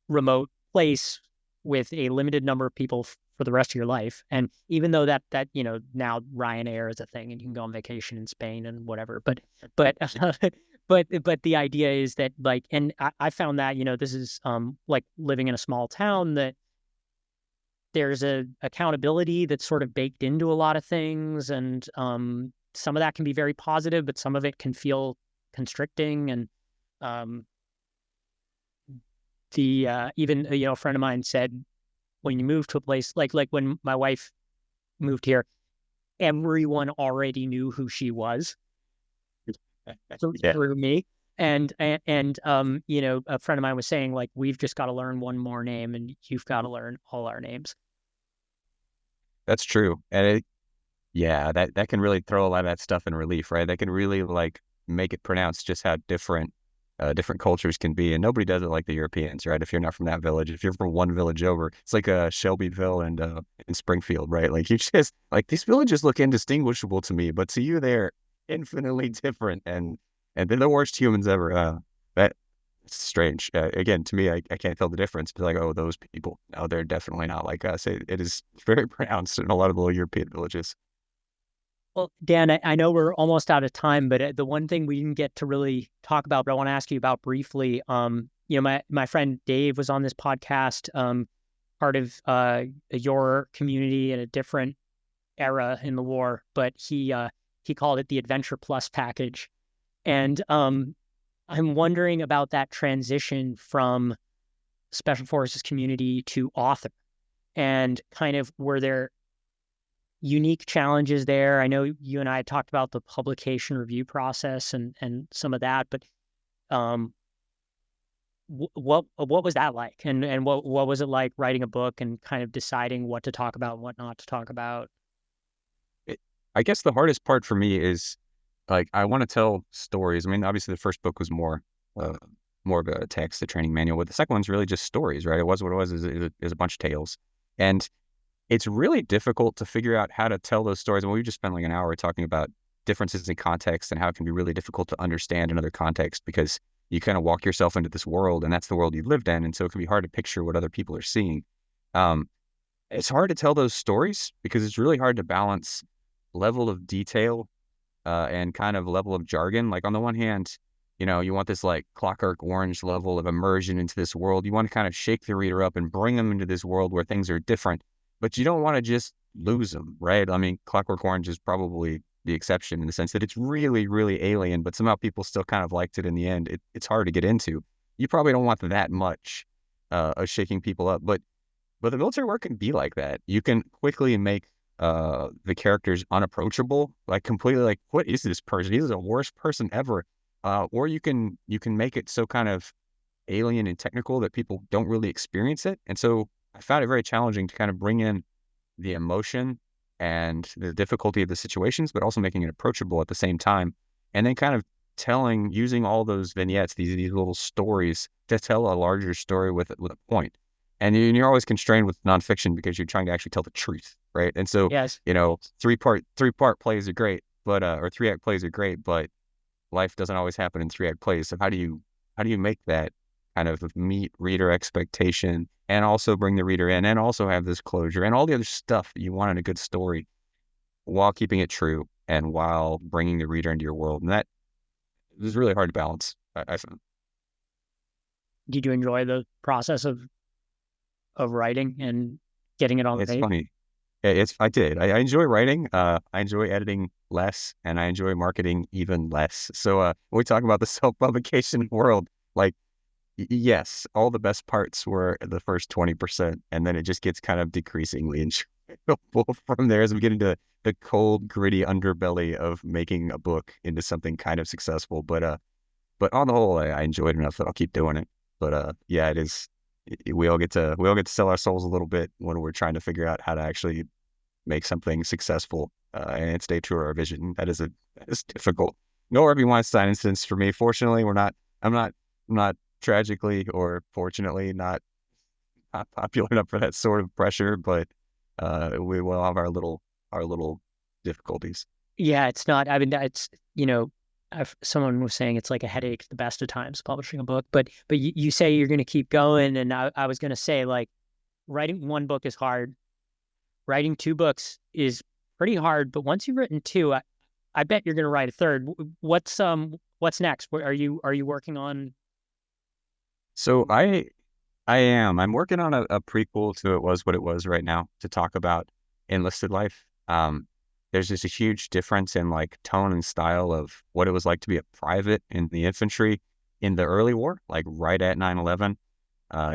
remote place with a limited number of people for the rest of your life. And even though that now Ryanair is a thing and you can go on vacation in Spain and whatever, but but the idea is that like, and I found that this is like living in a small town, that there's a accountability that's sort of baked into a lot of things, and some of that can be very positive, but some of it can feel constricting. And um, the even a friend of mine said, when you move to a place like when my wife moved here, everyone already knew who she was Yeah, through me. And a friend of mine was saying, like, we've just got to learn one more name, and you've got to learn all our names. that's true. And yeah, that can really throw a lot of that stuff in relief, right? That can really like make it pronounced just how different cultures can be. And nobody does it like the Europeans, right? If you're not from that village, if you're from one village over, it's like Shelbyville and in Springfield, right? Like you just like these villages look indistinguishable to me, but to you they're infinitely different, and they're the worst humans ever. That's strange. Again, to me, I can't tell the difference. It's like, oh, those people, no, they're definitely not like us. It is very pronounced in a lot of the European villages. Well, Dan, I know we're almost out of time, but the one thing we didn't get to really talk about, but I want to ask you about briefly, my friend Dave was on this podcast, part of your community in a different era in the war, but he called it the Adventure Plus package. And I'm wondering about that transition from Special Forces community to author, and kind of, were there unique challenges there? I know you and I had talked about the publication review process and some of that, but um, what was that like, and what was it like writing a book and kind of deciding what to talk about and what not to talk about? It, I guess the hardest part for me is like I want to tell stories. I mean, obviously the first book was uh, more of a text, a training manual, but the second one's really just stories, right? It was what it was, is a bunch of tales, and it's really difficult to figure out how to tell those stories. And we just spent like an hour talking about differences in context and how it can be really difficult to understand another context because you kind of walk yourself into this world and that's the world you lived in. And so it can be hard to picture what other people are seeing. Um, it's hard to tell those stories because it's really hard to balance level of detail and kind of level of jargon. Like on the one hand, you want this like Clockwork Orange level of immersion into this world. You want to kind of shake the reader up and bring them into this world where things are different, but you don't want to just lose them, right? I mean, Clockwork Orange is probably the exception in the sense that it's really, really alien, but somehow people still kind of liked it in the end. It's hard to get into. You probably don't want that much of shaking people up, but the military work can be like that. You can quickly make the characters unapproachable, like completely like, what is this person? He's the worst person ever. Or you can make it so kind of alien and technical that people don't really experience it. And so I found it very challenging to kind of bring in the emotion and the difficulty of the situations, but also making it approachable at the same time. And then kind of using all those vignettes, these little stories to tell a larger story with a point. And you're always constrained with nonfiction because you're trying to actually tell the truth, right? And so, Yes. three-part plays are great, but or three-act plays are great, but life doesn't always happen in three-act plays. So how do you make that kind of meet reader expectation and also bring the reader in and also have this closure and all the other stuff that you want in a good story while keeping it true and while bringing the reader into your world? And that is really hard to balance, I found. Did you enjoy the process of writing and getting it on the It's page? funny. I did. I enjoy writing. I enjoy editing less, and I enjoy marketing even less. So when we talk about the self-publication world, like, yes, all the best parts were the first 20%, and then it just gets kind of decreasingly enjoyable from there as we get into the cold, gritty underbelly of making a book into something kind of successful. But on the whole, I enjoyed it enough that I'll keep doing it. But yeah, it is. We all get to sell our souls a little bit when we're trying to figure out how to actually make something successful and stay true to our vision. That is difficult. No Harvey Weinstein instance for me. Fortunately, we're not. I'm not tragically or fortunately not popular enough for that sort of pressure. But we will have our little difficulties. Yeah, it's not. I mean, it's someone was saying it's like a headache the best of times publishing a book, but you say you're going to keep going, and I was going to say, like, writing one book is hard. writing 2 books is pretty hard, but once you've written two, I bet you're going to write a third. What's next? Are you working on? So I am. I'm working on a prequel to It Was What It Was right now to talk about enlisted life. There's just a huge difference in like tone and style of what it was like to be a private in the infantry in the early war, like right at 9/11,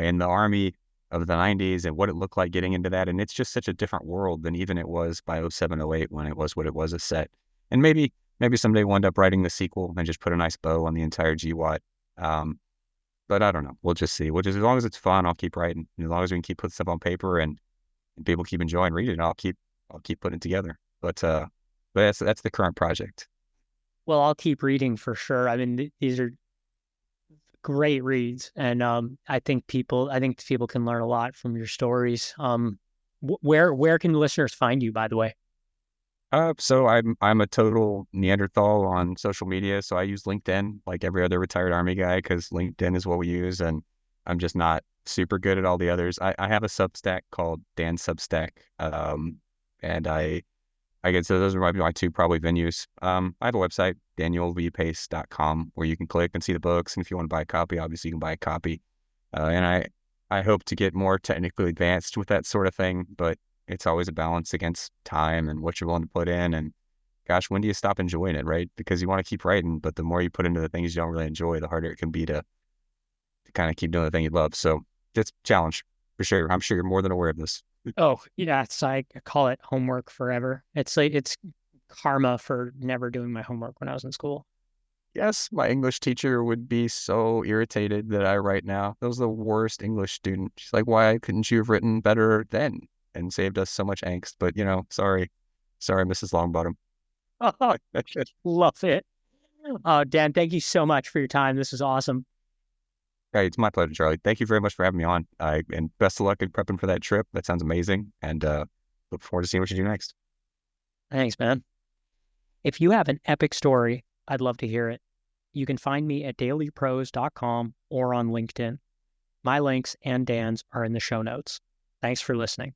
in the Army of the 90s and what it looked like getting into that. And it's just such a different world than even it was by 07, 08 when It Was What It Was a set. And maybe someday we'll end up writing the sequel and just put a nice bow on the entire GWAT. But I don't know. We'll just see. As long as it's fun, I'll keep writing. And as long as we can keep putting stuff on paper and people keep enjoying reading it, I'll keep putting it together. But that's the current project. Well, I'll keep reading for sure. I mean, these are great reads, and I think people can learn a lot from your stories. Where can listeners find you, by the way? So I'm a total Neanderthal on social media. So I use LinkedIn like every other retired Army guy because LinkedIn is what we use, and I'm just not super good at all the others. I have a Substack called Dan Substack, and I guess so those are my two probably venues. I have a website, danielvpace.com, where you can click and see the books. And if you want to buy a copy, obviously you can buy a copy. And I hope to get more technically advanced with that sort of thing, but it's always a balance against time and what you're willing to put in. And gosh, when do you stop enjoying it, right? Because you want to keep writing, but the more you put into the things you don't really enjoy, the harder it can be to kind of keep doing the thing you love. So it's a challenge for sure. I'm sure you're more than aware of this. Oh, yeah, I call it homework forever. It's like it's karma for never doing my homework when I was in school. Yes, my English teacher would be so irritated that I write now. That was the worst English student. She's like, why couldn't you have written better then and saved us so much angst? But, sorry, Mrs. Longbottom. Oh, love it. Dan, thank you so much for your time. This is awesome. Hey, it's my pleasure, Charlie. Thank you very much for having me on. And best of luck in prepping for that trip. That sounds amazing. And look forward to seeing what you do next. Thanks, man. If you have an epic story, I'd love to hear it. You can find me at dailyprose.com or on LinkedIn. My links and Dan's are in the show notes. Thanks for listening.